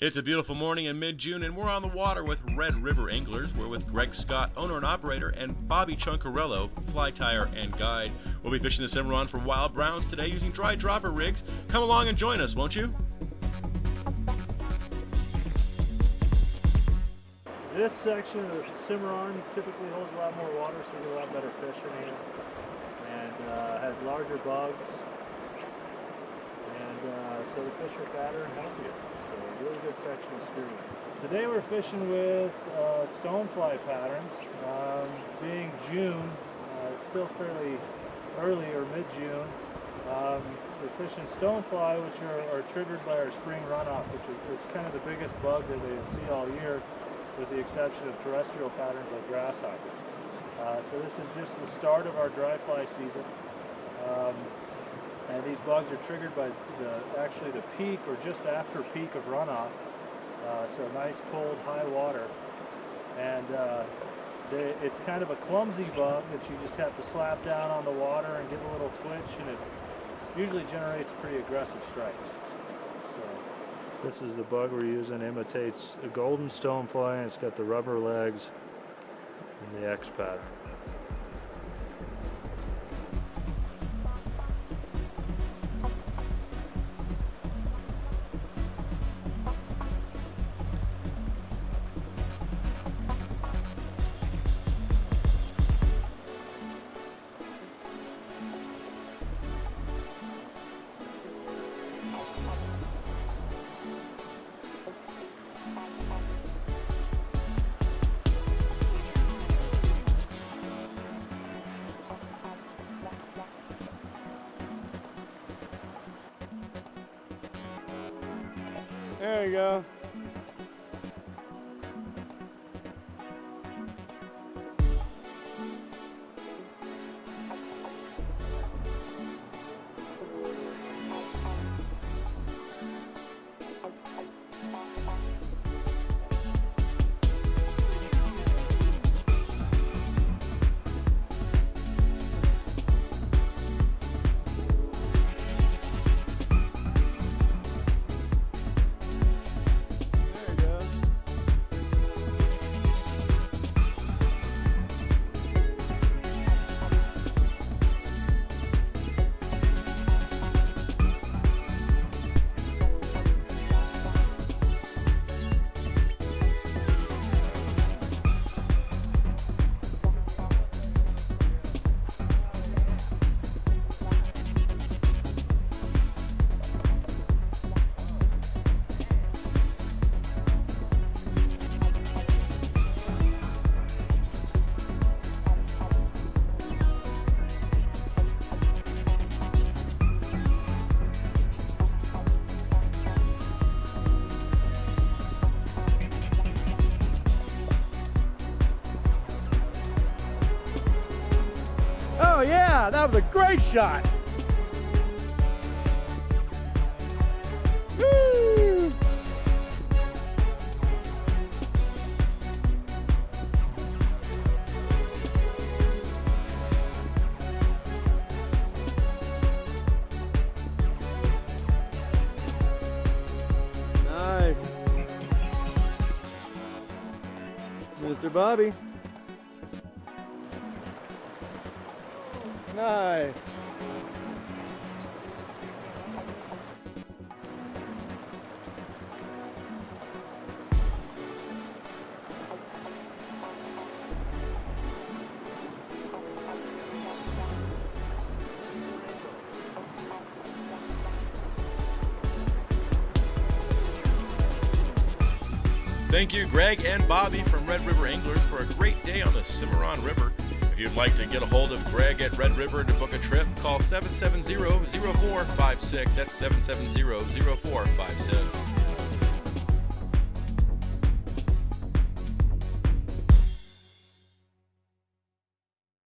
It's a beautiful morning in mid-June, and we're on the water with Red River Anglers. We're with Greg Scott, owner and operator, and Bobby Chuncarello, fly tyer and guide. We'll be fishing the Cimarron for wild browns today using dry dropper rigs. Come along and join us, won't you? This section of the Cimarron typically holds a lot more water, so we get a lot better fish in here, and has larger bugs, and so the fish are fatter and healthier. So a really good section of spearmint. Today we're fishing with stonefly patterns. Being June, it's still fairly early or mid-June. We're fishing stonefly, which are triggered by our spring runoff, which is kind of the biggest bug that they see all year, with the exception of terrestrial patterns like grasshoppers. So this is just the start of our dry fly season. And these bugs are triggered by actually the peak or just after peak of runoff. So nice cold high water. And it's kind of a clumsy bug that you just have to slap down on the water and give a little twitch, and it usually generates pretty aggressive strikes. This is the bug we're using. Imitates a golden stonefly, and it's got the rubber legs and the X pattern. There you go. Oh yeah, that was a great shot. Woo! Nice. Mr. Bobby. Nice. Thank you, Greg and Bobby from Red River Anglers, for a great day on the Cimarron River. If you'd like to get a hold of Greg at Red River to book a trip, call 770-0456. That's 770-0456.